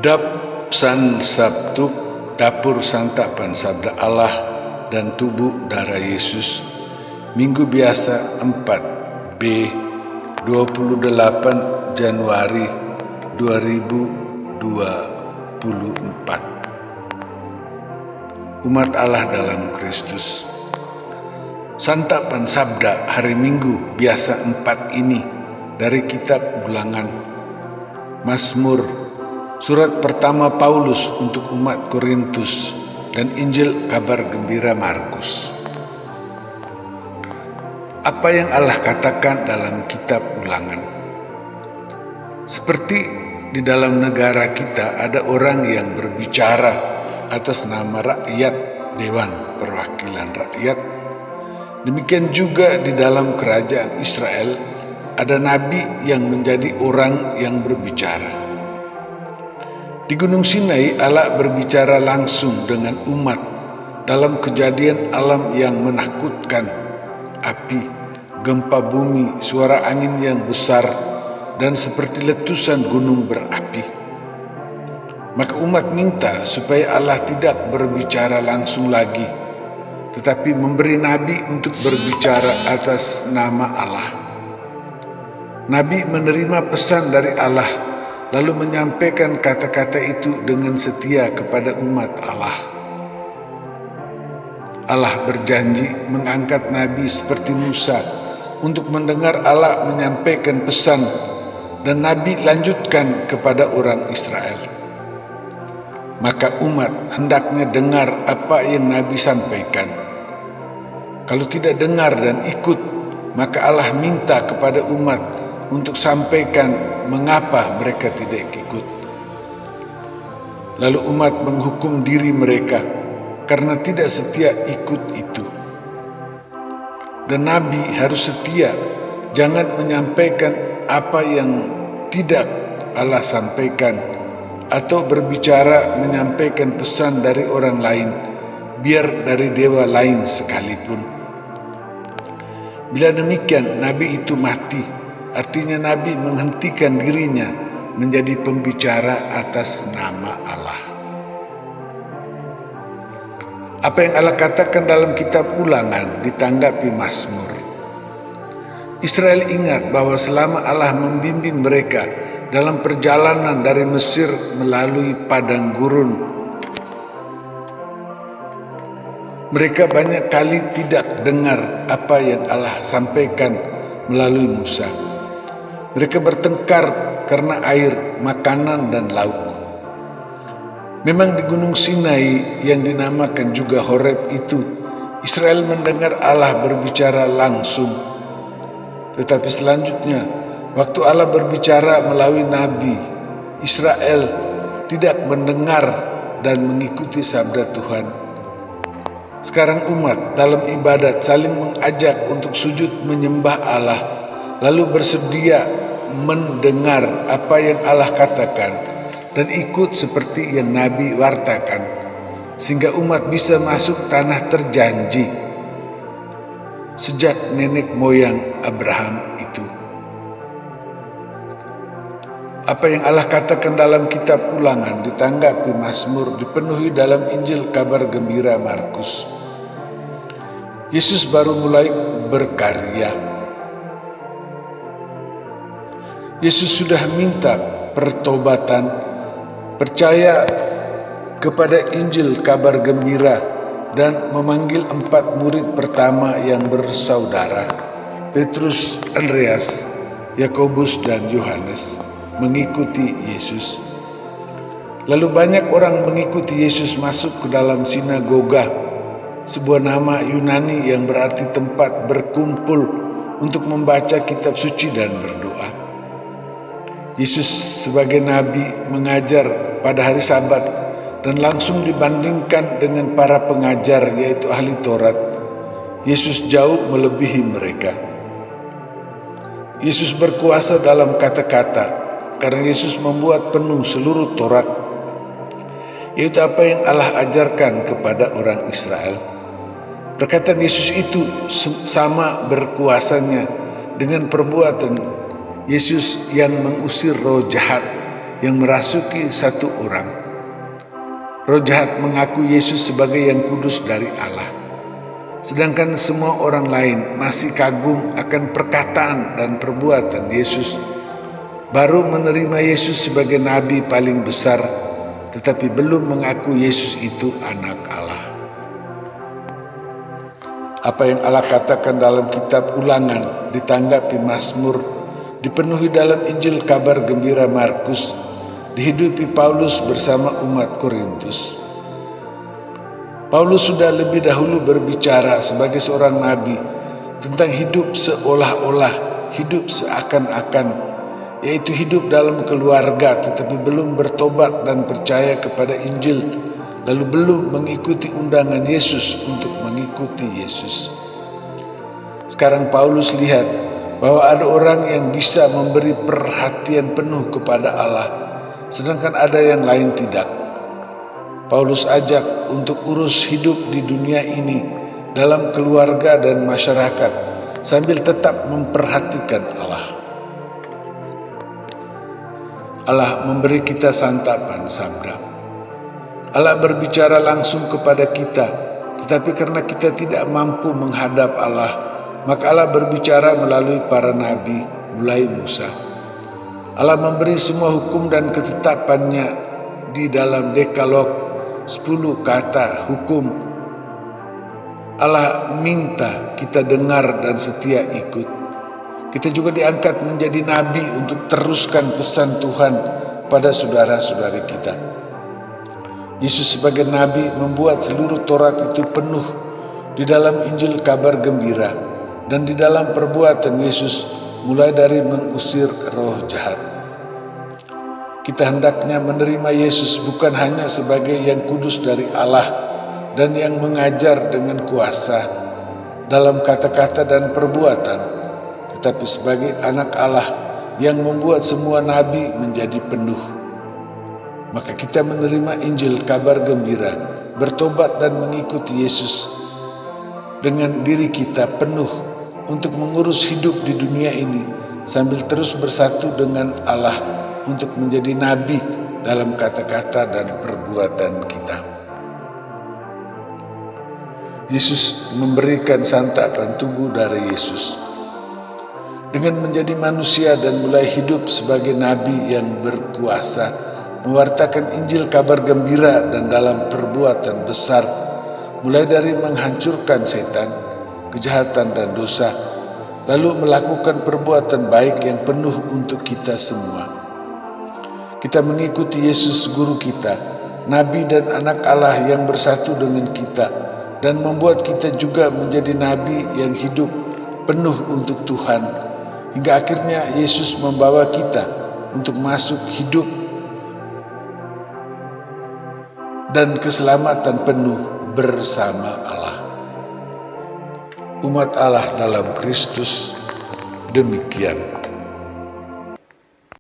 Dap San Sabtu, Dapur Santapan Sabda Allah dan Tubuh Darah Yesus, Minggu Biasa 4B, 28 Januari 2024. Umat Allah dalam Kristus. Santapan Sabda hari Minggu Biasa 4 ini dari Kitab Ulangan. Mazmur, surat pertama Paulus untuk umat Korintus, dan Injil kabar gembira Markus. Apa yang Allah katakan dalam Kitab Ulangan? Seperti di dalam negara kita ada orang yang berbicara atas nama rakyat, Dewan Perwakilan Rakyat. Demikian juga di dalam kerajaan Israel ada nabi yang menjadi orang yang berbicara. Di Gunung Sinai Allah berbicara langsung dengan umat dalam kejadian alam yang menakutkan, api, gempa bumi, suara angin yang besar, dan seperti letusan gunung berapi. Maka umat minta supaya Allah tidak berbicara langsung lagi, tetapi memberi nabi untuk berbicara atas nama Allah. Nabi menerima pesan dari Allah, lalu menyampaikan kata-kata itu dengan setia kepada umat Allah. Allah berjanji mengangkat nabi seperti Musa untuk mendengar Allah menyampaikan pesan, dan nabi lanjutkan kepada orang Israel. Maka umat hendaknya dengar apa yang nabi sampaikan. Kalau tidak dengar dan ikut, maka Allah minta kepada umat untuk sampaikan mengapa mereka tidak ikut. Lalu umat menghukum diri mereka karena tidak setia ikut itu. Dan nabi harus setia, jangan menyampaikan apa yang tidak Allah sampaikan, atau berbicara menyampaikan pesan dari orang lain, biar dari dewa lain sekalipun. Bila demikian, nabi itu mati, artinya nabi menghentikan dirinya menjadi pembicara atas nama Allah. Apa yang Allah katakan dalam Kitab Ulangan ditanggapi Mazmur. Israel ingat bahwa selama Allah membimbing mereka dalam perjalanan dari Mesir melalui padang gurun, mereka banyak kali tidak dengar apa yang Allah sampaikan melalui Musa. Mereka bertengkar karena air, makanan, dan lauk. Memang di Gunung Sinai yang dinamakan juga Horeb itu, Israel mendengar Allah berbicara langsung. Tetapi selanjutnya, waktu Allah berbicara melalui nabi, Israel tidak mendengar dan mengikuti sabda Tuhan. Sekarang umat dalam ibadat saling mengajak untuk sujud menyembah Allah, lalu bersedia mendengar apa yang Allah katakan dan ikut seperti yang nabi wartakan, sehingga umat bisa masuk tanah terjanji sejak nenek moyang Abraham itu. Apa yang Allah katakan dalam Kitab Ulangan ditanggapi Mazmur dipenuhi dalam Injil kabar gembira Markus. Yesus baru mulai berkarya. Yesus sudah minta pertobatan, percaya kepada Injil kabar gembira, dan memanggil 4 murid pertama yang bersaudara, Petrus, Andreas, Yakobus, dan Yohanes, mengikuti Yesus. Lalu banyak orang mengikuti Yesus masuk ke dalam sinagoga, sebuah nama Yunani yang berarti tempat berkumpul untuk membaca kitab suci dan berdoa. Yesus sebagai nabi mengajar pada hari Sabat dan langsung dibandingkan dengan para pengajar, yaitu ahli Taurat. Yesus jauh melebihi mereka. Yesus berkuasa dalam kata-kata karena Yesus membuat penuh seluruh Taurat, yaitu apa yang Allah ajarkan kepada orang Israel. Perkataan Yesus itu sama berkuasanya dengan perbuatan Yesus yang mengusir roh jahat yang merasuki satu orang. Roh jahat mengaku Yesus sebagai yang kudus dari Allah, sedangkan semua orang lain masih kagum akan perkataan dan perbuatan Yesus, baru menerima Yesus sebagai nabi paling besar, tetapi belum mengaku Yesus itu anak Allah. Apa yang Allah katakan dalam kitab Ulangan ditanggapi Mazmur, dipenuhi dalam Injil kabar gembira Markus, dihidupi Paulus bersama umat Korintus. Paulus sudah lebih dahulu berbicara sebagai seorang nabi tentang hidup seolah-olah, hidup seakan-akan, yaitu hidup dalam keluarga tetapi belum bertobat dan percaya kepada Injil, lalu belum mengikuti undangan Yesus untuk mengikuti Yesus. Sekarang Paulus lihat bahwa ada orang yang bisa memberi perhatian penuh kepada Allah, sedangkan ada yang lain tidak. Paulus ajak untuk urus hidup di dunia ini dalam keluarga dan masyarakat sambil tetap memperhatikan Allah. Allah memberi kita santapan sabda. Allah berbicara langsung kepada kita, tetapi karena kita tidak mampu menghadap Allah, maka Allah berbicara melalui para nabi, mulai Musa. Allah memberi semua hukum dan ketetapannya di dalam Dekalog, 10 kata hukum. Allah minta kita dengar dan setia ikut. Kita juga diangkat menjadi nabi untuk teruskan pesan Tuhan pada saudara-saudari kita. Yesus sebagai nabi membuat seluruh Taurat itu penuh di dalam Injil kabar gembira dan di dalam perbuatan Yesus, mulai dari mengusir roh jahat. Kita hendaknya menerima Yesus bukan hanya sebagai yang kudus dari Allah dan yang mengajar dengan kuasa dalam kata-kata dan perbuatan, tetapi sebagai anak Allah yang membuat semua nabi menjadi penuh. Maka kita menerima Injil kabar gembira, bertobat dan mengikuti Yesus dengan diri kita penuh untuk mengurus hidup di dunia ini sambil terus bersatu dengan Allah untuk menjadi nabi dalam kata-kata dan perbuatan kita. Yesus memberikan santapan tubuh dari Yesus dengan menjadi manusia dan mulai hidup sebagai nabi yang berkuasa, mewartakan Injil kabar gembira dan dalam perbuatan besar, mulai dari menghancurkan setan, kejahatan dan dosa, lalu melakukan perbuatan baik yang penuh untuk kita semua. Kita mengikuti Yesus guru kita, nabi dan anak Allah yang bersatu dengan kita dan membuat kita juga menjadi nabi yang hidup penuh untuk Tuhan, hingga akhirnya Yesus membawa kita untuk masuk hidup dan keselamatan penuh bersama Allah. Umat Allah dalam Kristus, demikian.